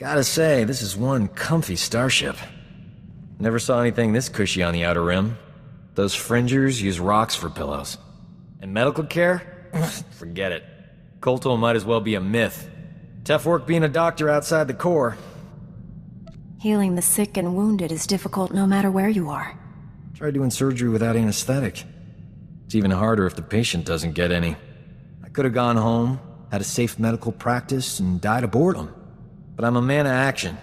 Gotta say, this is one comfy starship. Never saw anything this cushy on the Outer Rim. Those fringers use rocks for pillows. And medical care? Forget it. Kolto might as well be a myth. Tough work being a doctor outside the Corps. Healing the sick and wounded is difficult no matter where you are. Try doing surgery without anesthetic. It's even harder if the patient doesn't get any. I could have gone home, had a safe medical practice, and died of boredom. But I'm a man of action.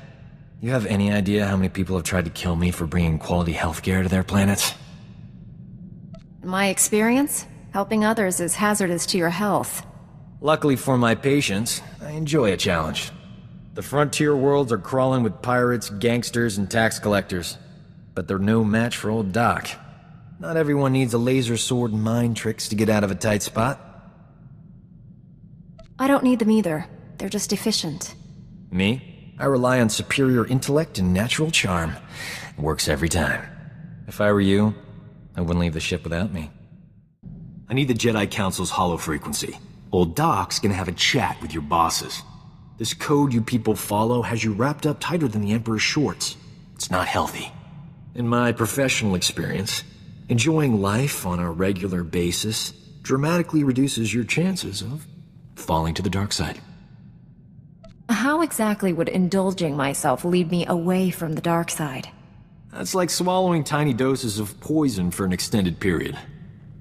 You have any idea how many people have tried to kill me for bringing quality healthcare to their planets? In my experience, helping others is hazardous to your health. Luckily for my patients, I enjoy a challenge. The frontier worlds are crawling with pirates, gangsters, and tax collectors. But they're no match for old Doc. Not everyone needs a laser sword and mind tricks to get out of a tight spot. I don't need them either. They're just efficient. Me? I rely on superior intellect and natural charm. It works every time. If I were you, I wouldn't leave the ship without me. I need the Jedi Council's hollow frequency. Old Doc's gonna have a chat with your bosses. This code you people follow has you wrapped up tighter than the Emperor's shorts. It's not healthy. In my professional experience, enjoying life on a regular basis dramatically reduces your chances of falling to the dark side. How exactly would indulging myself lead me away from the dark side? That's like swallowing tiny doses of poison for an extended period.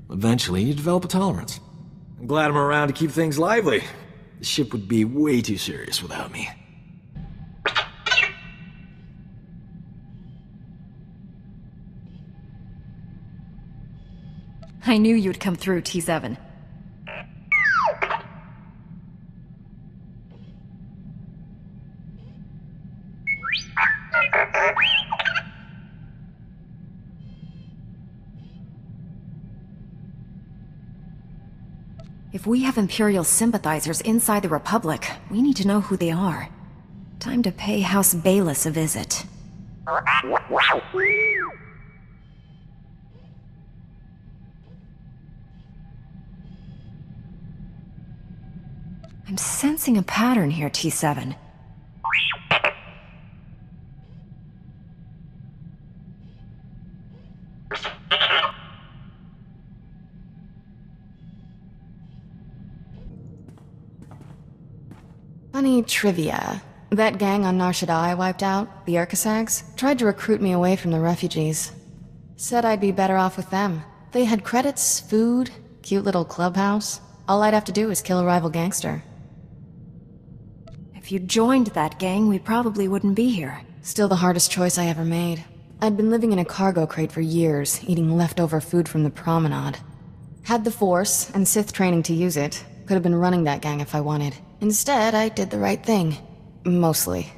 Eventually, you develop a tolerance. I'm glad I'm around to keep things lively. The ship would be way too serious without me. I knew you'd come through, T7. If we have Imperial sympathizers inside the Republic, we need to know who they are. Time to pay House Bayless a visit. I'm sensing a pattern here, T7. Funny trivia. That gang on Nar Shaddaa I wiped out, the Urkasags, tried to recruit me away from the refugees. Said I'd be better off with them. They had credits, food, cute little clubhouse. All I'd have to do is kill a rival gangster. If you joined that gang, we probably wouldn't be here. Still the hardest choice I ever made. I'd been living in a cargo crate for years, eating leftover food from the promenade. Had the Force and Sith training to use it. Could have been running that gang if I wanted. Instead, I did the right thing. Mostly.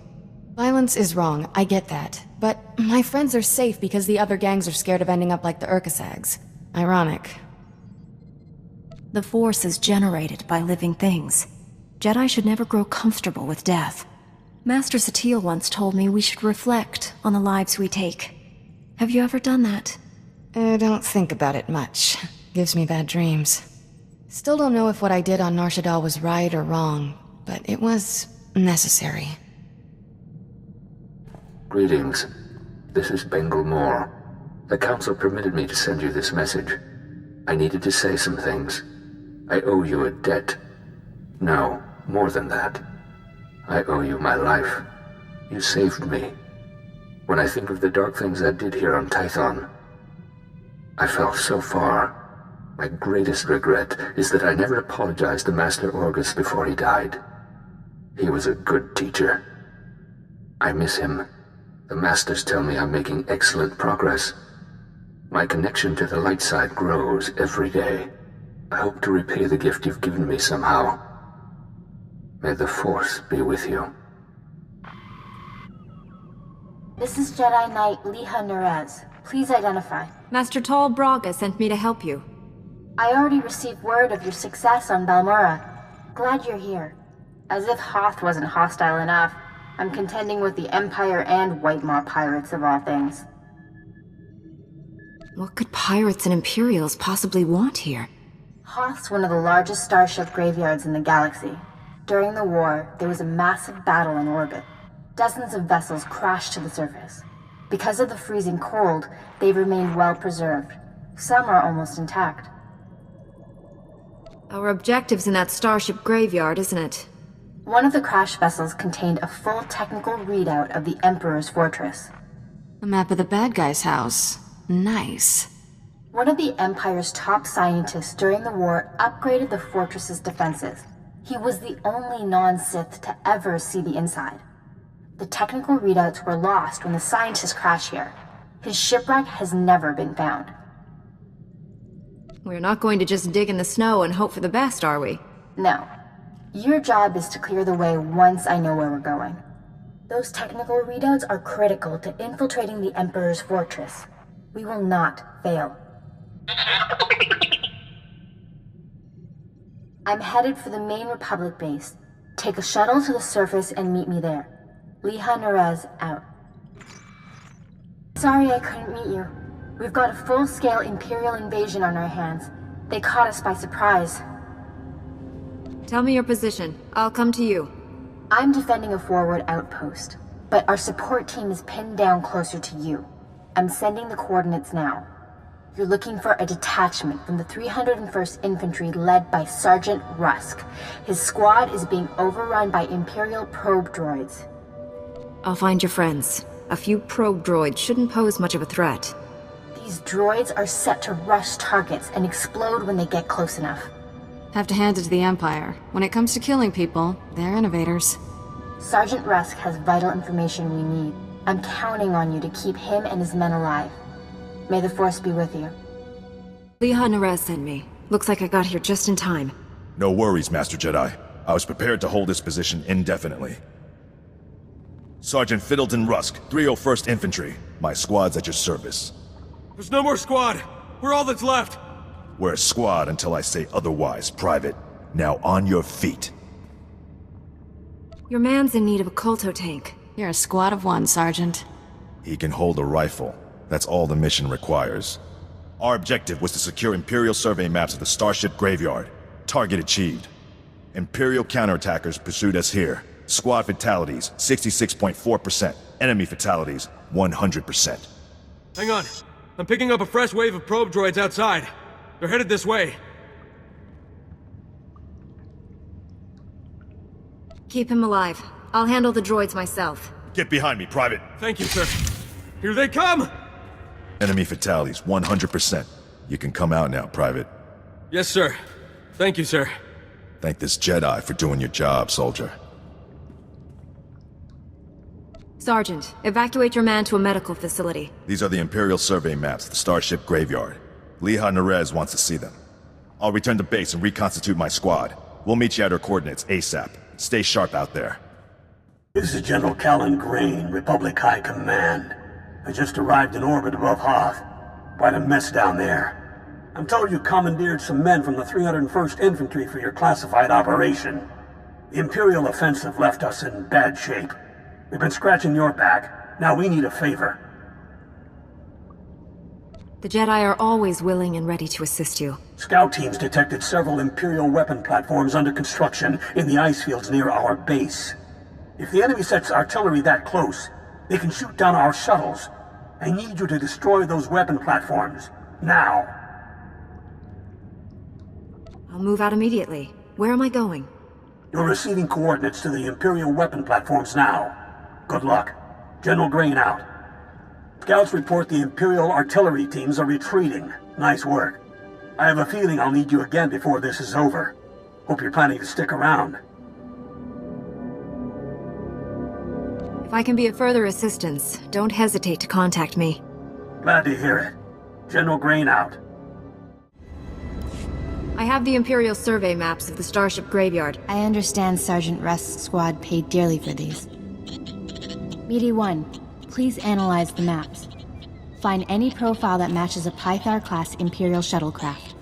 Violence is wrong, I get that. But my friends are safe because the other gangs are scared of ending up like the Urkasags. Ironic. The Force is generated by living things. Jedi should never grow comfortable with death. Master Satele once told me we should reflect on the lives we take. Have you ever done that? I don't think about it much. Gives me bad dreams. Still don't know if what I did on Nar Shaddaa was right or wrong, but it was necessary. Greetings. This is Bengal Moore. The Council permitted me to send you this message. I needed to say some things. I owe you a debt. No, more than that. I owe you my life. You saved me. When I think of the dark things I did here on Tython, I fell so far. My greatest regret is that I never apologized to Master Orgus before he died. He was a good teacher. I miss him. The Masters tell me I'm making excellent progress. My connection to the light side grows every day. I hope to repay the gift you've given me somehow. May the Force be with you. This is Jedi Knight Liha Nerez. Please identify. Master Tal Braga sent me to help you. I already received word of your success on Balmora. Glad you're here. As if Hoth wasn't hostile enough, I'm contending with the Empire and Whitemaw pirates of all things. What could pirates and Imperials possibly want here? Hoth's one of the largest starship graveyards in the galaxy. During the war, there was a massive battle in orbit. dozens of vessels crashed to the surface. Because of the freezing cold, they've remained well preserved. Some are almost intact. Our objective's in that starship graveyard, isn't it? One of the crash vessels contained a full technical readout of the Emperor's fortress. A map of the bad guy's house. Nice. One of the Empire's top scientists during the war upgraded the fortress's defenses. He was the only non-Sith to ever see the inside. The technical readouts were lost when the scientists crashed here. His shipwreck has never been found. We're not going to just dig in the snow and hope for the best, are we? No. Your job is to clear the way once I know where we're going. Those technical readouts are critical to infiltrating the Emperor's fortress. We will not fail. I'm headed for the main Republic base. Take a shuttle to the surface and meet me there. Liha Nerez out. Sorry I couldn't meet you. We've got a full-scale Imperial invasion on our hands. They caught us by surprise. Tell me your position. I'll come to you. I'm defending a forward outpost, but our support team is pinned down closer to you. I'm sending the coordinates now. You're looking for a detachment from the 301st Infantry led by Sergeant Rusk. His squad is being overrun by Imperial probe droids. I'll find your friends. A few probe droids shouldn't pose much of a threat. These droids are set to rush targets and explode when they get close enough. Have to hand it to the Empire. When it comes to killing people, they're innovators. Sergeant Rusk has vital information we need. I'm counting on you to keep him and his men alive. May the Force be with you. Liha Nerez sent me. Looks like I got here just in time. No worries, Master Jedi. I was prepared to hold this position indefinitely. Sergeant Fiddleton Rusk, 301st Infantry. My squad's at your service. There's no more squad! We're all that's left! We're a squad until I say otherwise, Private. Now on your feet. Your man's in need of a Kolto tank. You're a squad of one, Sergeant. He can hold a rifle. That's all the mission requires. Our objective was to secure Imperial survey maps of the Starship Graveyard. Target achieved. Imperial counterattackers pursued us here. Squad fatalities, 66.4%. Enemy fatalities, 100%. Hang on. I'm picking up a fresh wave of probe droids outside. They're headed this way. Keep him alive. I'll handle the droids myself. Get behind me, Private. Thank you, sir. Here they come! Enemy fatalities, 100%. You can come out now, Private. Yes, sir. Thank you, sir. Thank this Jedi for doing your job, soldier. Sergeant, evacuate your man to a medical facility. These are the Imperial survey maps of the Starship Graveyard. Liha Nerez wants to see them. I'll return to base and reconstitute my squad. We'll meet you at our coordinates ASAP. Stay sharp out there. This is General Callan Grain, Republic High Command. I just arrived in orbit above Hoth. Quite a mess down there. I'm told you commandeered some men from the 301st Infantry for your classified operation. The Imperial offensive left us in bad shape. We've been scratching your back. Now we need a favor. The Jedi are always willing and ready to assist you. Scout teams detected several Imperial weapon platforms under construction in the ice fields near our base. If the enemy sets artillery that close, they can shoot down our shuttles. I need you to destroy those weapon platforms. Now. I'll move out immediately. Where am I going? You're receiving coordinates to the Imperial weapon platforms now. Good luck. General Grain out. Scouts report the Imperial artillery teams are retreating. Nice work. I have a feeling I'll need you again before this is over. Hope you're planning to stick around. If I can be of further assistance, don't hesitate to contact me. Glad to hear it. General Grain out. I have the Imperial survey maps of the Starship Graveyard. I understand Sergeant Rusk's squad paid dearly for these. Meaty 1, please analyze the maps. Find any profile that matches a Pythar-class Imperial shuttlecraft.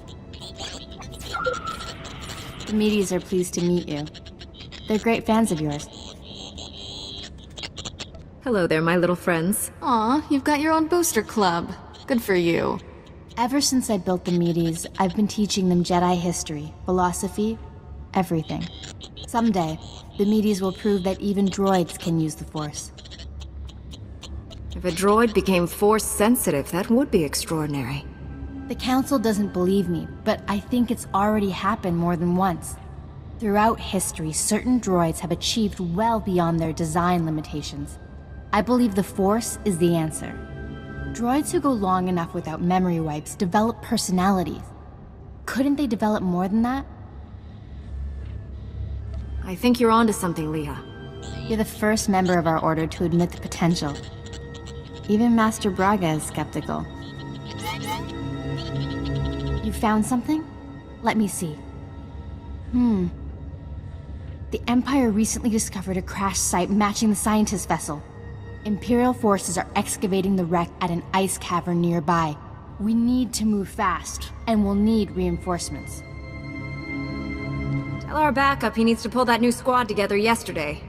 The Meaties are pleased to meet you. They're great fans of yours. Hello there, my little friends. Aw, you've got your own booster club. Good for you. Ever since I built the Meaties, I've been teaching them Jedi history, philosophy, everything. Someday, The meteors will prove that even droids can use the Force. If a droid became Force-sensitive, that would be extraordinary. The Council doesn't believe me, but I think it's already happened more than once. Throughout history, certain droids have achieved well beyond their design limitations. I believe the Force is the answer. Droids who go long enough without memory wipes develop personalities. Couldn't they develop more than that? I think you're onto something, Leah. You're the first member of our order to admit the potential. Even Master Braga is skeptical. You found something? Let me see. The Empire recently discovered a crash site matching the scientist vessel. Imperial forces are excavating the wreck at an ice cavern nearby. We need to move fast, and we'll need reinforcements. Tell our backup he needs to pull that new squad together yesterday.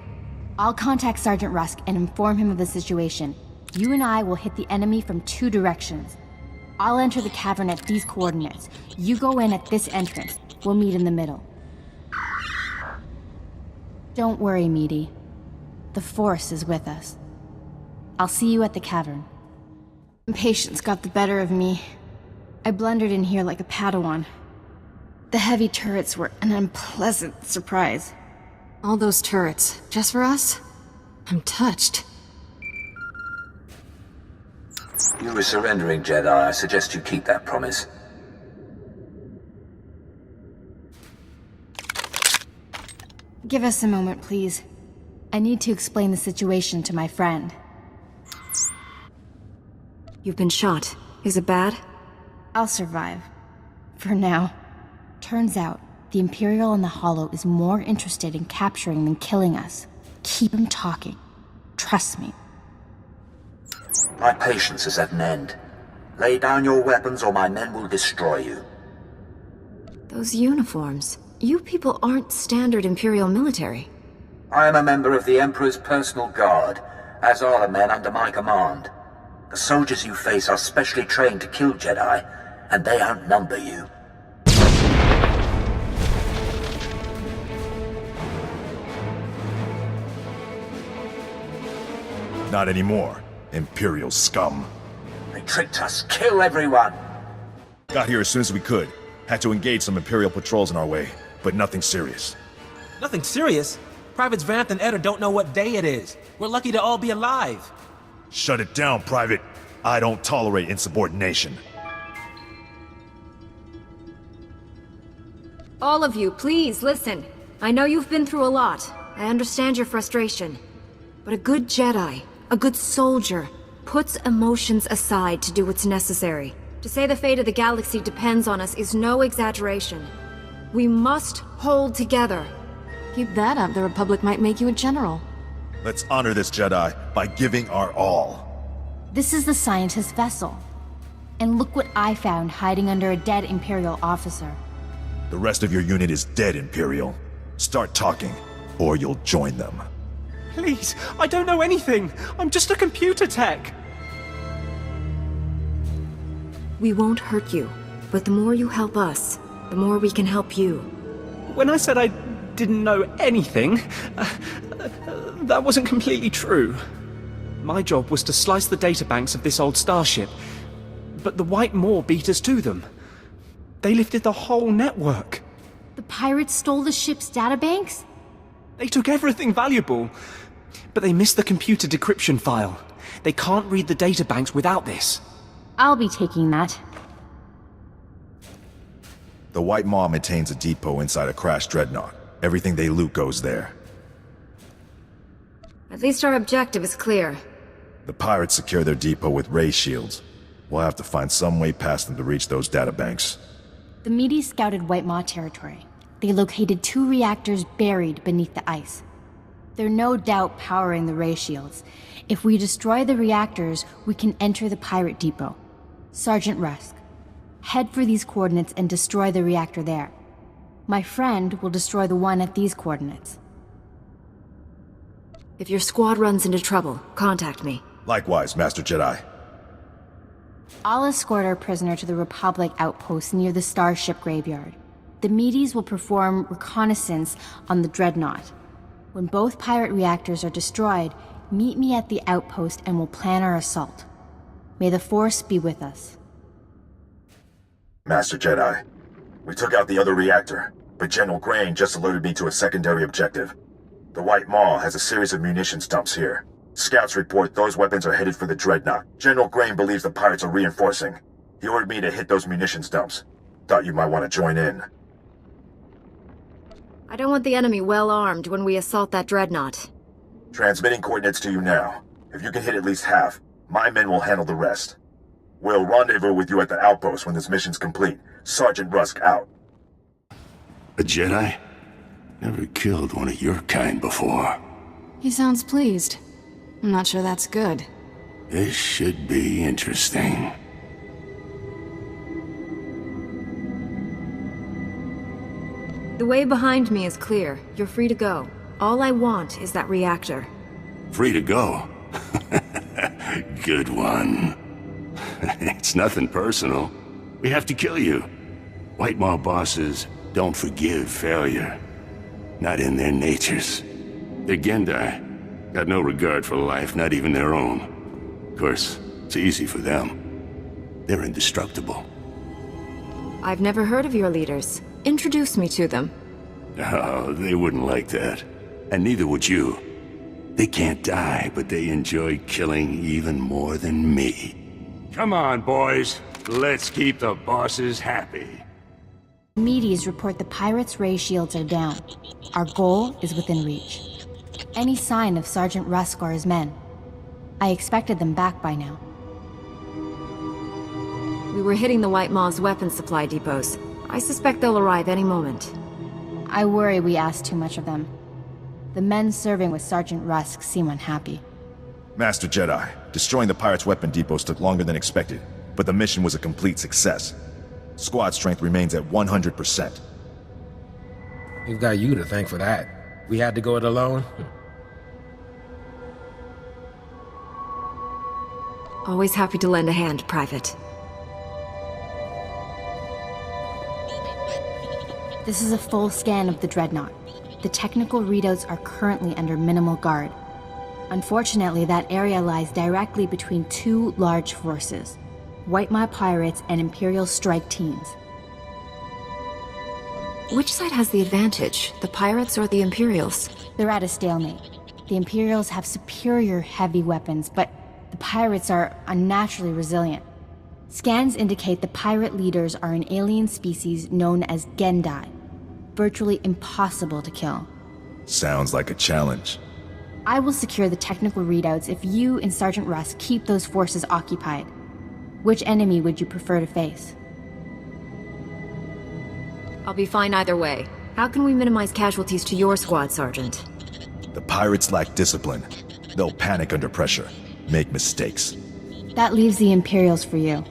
I'll contact Sergeant Rusk and inform him of the situation. You and I will hit the enemy from 2 directions. I'll enter the cavern at these coordinates. You go in at this entrance. We'll meet in the middle. Don't worry, Meaty. The Force is with us. I'll see you at the cavern. Impatience got the better of me. I blundered in here like a Padawan. The heavy turrets were an unpleasant surprise. All those turrets, just for us? I'm touched. You were surrendering, Jedi. I suggest you keep that promise. Give us a moment, please. I need to explain the situation to my friend. You've been shot. Is it bad? I'll survive. For now. Turns out, the Imperial in the Hollow is more interested in capturing than killing us. Keep him talking. Trust me. My patience is at an end. Lay down your weapons or my men will destroy you. Those uniforms. You people aren't standard Imperial military. I am a member of the Emperor's personal guard, as are the men under my command. The soldiers you face are specially trained to kill Jedi, and they outnumber you. Not anymore, Imperial scum. They tricked us. Kill everyone! Got here as soon as we could. Had to engage some Imperial patrols in our way, but nothing serious. Nothing serious? Privates Vanth and Eder don't know what day it is. We're lucky to all be alive. Shut it down, Private. I don't tolerate insubordination. All of you, please, listen. I know you've been through a lot. I understand your frustration. But a good Jedi, a good soldier, puts emotions aside to do what's necessary. To say the fate of the galaxy depends on us is no exaggeration. We must hold together. Keep that up, the Republic might make you a general. Let's honor this Jedi by giving our all. This is the scientist vessel. And look what I found hiding under a dead Imperial officer. The rest of your unit is dead, Imperial. Start talking, or you'll join them. Please, I don't know anything. I'm just a computer tech. We won't hurt you, but the more you help us, the more we can help you. When I said I didn't know anything, that wasn't completely true. My job was to slice the databanks of this old starship, but the White Maw beat us to them. They lifted the whole network. The pirates stole the ship's databanks? They took everything valuable, but they missed the computer decryption file. They can't read the databanks without this. I'll be taking that. The White Maw maintains a depot inside a crashed dreadnought. Everything they loot goes there. At least our objective is clear. The pirates secure their depot with ray shields. We'll have to find some way past them to reach those databanks. The Meaty scouted White Maw territory. They located 2 reactors buried beneath the ice. They're no doubt powering the ray shields. If we destroy the reactors, we can enter the pirate depot. Sergeant Rusk, head for these coordinates and destroy the reactor there. My friend will destroy the one at these coordinates. If your squad runs into trouble, contact me. Likewise, Master Jedi. I'll escort our prisoner to the Republic outpost near the Starship Graveyard. The Meaties will perform reconnaissance on the Dreadnought. When both pirate reactors are destroyed, meet me at the outpost and we'll plan our assault. May the Force be with us. Master Jedi, we took out the other reactor, but General Grain just alerted me to a secondary objective. The White Maw has a series of munitions dumps here. Scouts report those weapons are headed for the Dreadnought. General Grain believes the pirates are reinforcing. He ordered me to hit those munitions dumps. Thought you might want to join in. I don't want the enemy well armed when we assault that Dreadnought. Transmitting coordinates to you now. If you can hit at least half, my men will handle the rest. We'll rendezvous with you at the outpost when this mission's complete. Sergeant Rusk out. A Jedi? Never killed one of your kind before. He sounds pleased. I'm not sure that's good. This should be interesting. The way behind me is clear. You're free to go. All I want is that reactor. Free to go? Good one. It's nothing personal. We have to kill you. White Maw bosses don't forgive failure. Not in their natures. They're Gendai. Got no regard for life, not even their own. Of course, it's easy for them. They're indestructible. I've never heard of your leaders. Introduce me to them. Oh, they wouldn't like that. And neither would you. They can't die, but they enjoy killing even more than me. Come on, boys. Let's keep the bosses happy. Medes report the pirates' ray shields are down. Our goal is within reach. Any sign of Sergeant Rusk or his men? I expected them back by now. We were hitting the White Maw's weapons supply depots. I suspect they'll arrive any moment. I worry we asked too much of them. The men serving with Sergeant Rusk seem unhappy. Master Jedi, destroying the pirates' weapon depots took longer than expected, but the mission was a complete success. Squad strength remains at 100%. We've got you to thank for that. We had to go it alone. Always happy to lend a hand, Private. This is a full scan of the Dreadnought. The technical readouts are currently under minimal guard. Unfortunately, that area lies directly between two large forces, White Maw pirates and Imperial strike teams. Which side has the advantage, the pirates or the Imperials? They're at a stalemate. The Imperials have superior heavy weapons, but the pirates are unnaturally resilient. Scans indicate the pirate leaders are an alien species known as Gendai, virtually impossible to kill. Sounds like a challenge. I will secure the technical readouts if you and Sergeant Rusk keep those forces occupied. Which enemy would you prefer to face? I'll be fine either way. How can we minimize casualties to your squad, Sergeant? The pirates lack discipline. They'll panic under pressure, make mistakes. That leaves the Imperials for you.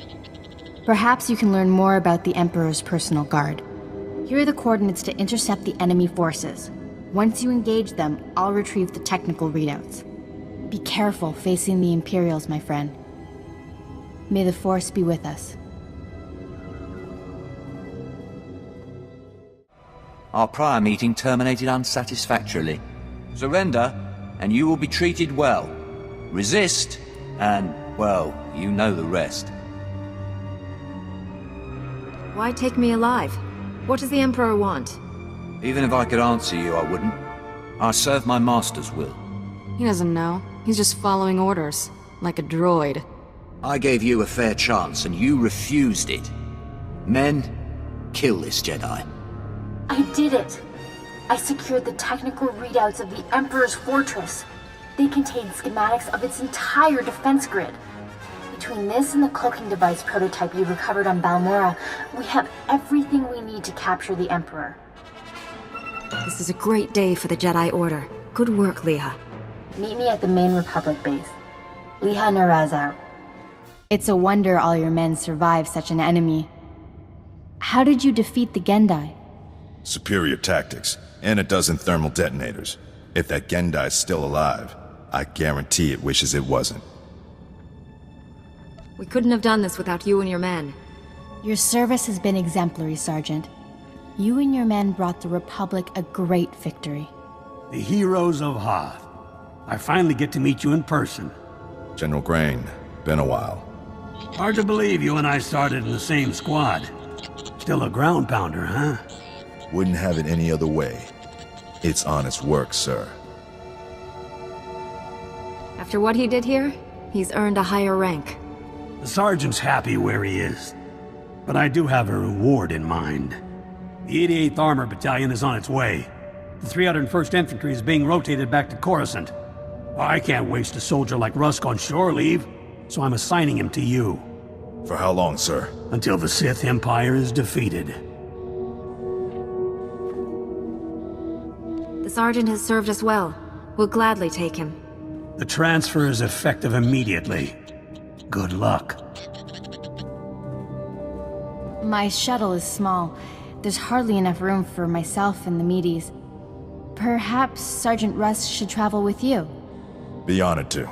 Perhaps you can learn more about the Emperor's personal guard. Here are the coordinates to intercept the enemy forces. Once you engage them, I'll retrieve the technical readouts. Be careful facing the Imperials, my friend. May the Force be with us. Our prior meeting terminated unsatisfactorily. Surrender, and you will be treated well. Resist, and, well, you know the rest. Why take me alive? What does the Emperor want? Even if I could answer you, I wouldn't. I serve my master's will. He doesn't know. He's just following orders, like a droid. I gave you a fair chance, and you refused it. Men, kill this Jedi. I did it! I secured the technical readouts of the Emperor's fortress. They contain schematics of its entire defense grid. Between this and the cloaking device prototype you recovered on Balmorra, we have everything we need to capture the Emperor. This is a great day for the Jedi Order. Good work, Leah. Meet me at the main Republic base. Leah Naraz out. It's a wonder all your men survived such an enemy. How did you defeat the Gendai? Superior tactics, and a dozen thermal detonators. If that Gendai's still alive, I guarantee it wishes it wasn't. We couldn't have done this without you and your men. Your service has been exemplary, Sergeant. You and your men brought the Republic a great victory. The heroes of Hoth. I finally get to meet you in person. General Crane, been a while. Hard to believe you and I started in the same squad. Still a ground pounder, huh? Wouldn't have it any other way. It's honest work, sir. After what he did here, he's earned a higher rank. The sergeant's happy where he is. But I do have a reward in mind. The 88th Armor Battalion is on its way. The 301st Infantry is being rotated back to Coruscant. Well, I can't waste a soldier like Rusk on shore leave, so I'm assigning him to you. For how long, sir? Until the Sith Empire is defeated. The sergeant has served us well. We'll gladly take him. The transfer is effective immediately. Good luck. My shuttle is small. There's hardly enough room for myself and the meaties. Perhaps Sergeant Rusk should travel with you. Be honored to.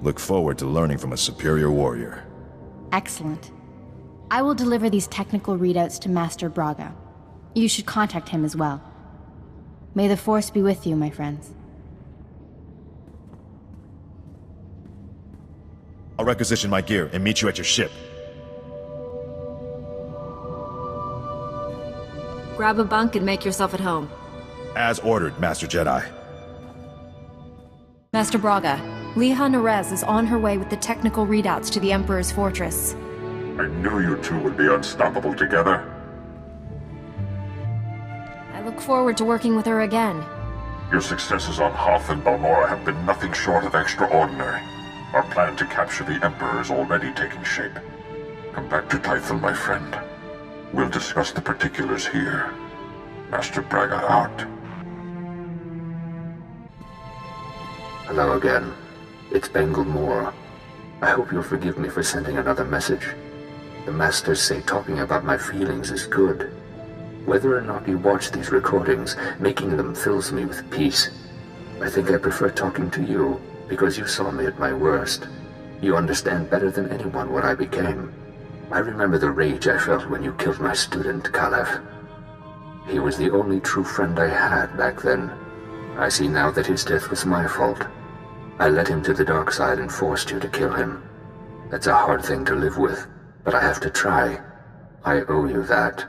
Look forward to learning from a superior warrior. Excellent. I will deliver these technical readouts to Master Braga. You should contact him as well. May the Force be with you, my friends. I'll requisition my gear and meet you at your ship. Grab a bunk and make yourself at home. As ordered, Master Jedi. Master Braga, Liha Nerez is on her way with the technical readouts to the Emperor's fortress. I knew you two would be unstoppable together. I look forward to working with her again. Your successes on Hoth and Balmorra have been nothing short of extraordinary. Our plan to capture the Emperor is already taking shape. Come back to Tython, my friend. We'll discuss the particulars here. Master Braga out. Hello again. It's Bengal Moore. I hope you'll forgive me for sending another message. The Masters say talking about my feelings is good. Whether or not you watch these recordings, making them fills me with peace. I think I prefer talking to you, because you saw me at my worst. You understand better than anyone what I became. I remember the rage I felt when you killed my student, Caliph. He was the only true friend I had back then. I see now that his death was my fault. I led him to the dark side and forced you to kill him. That's a hard thing to live with, but I have to try. I owe you that.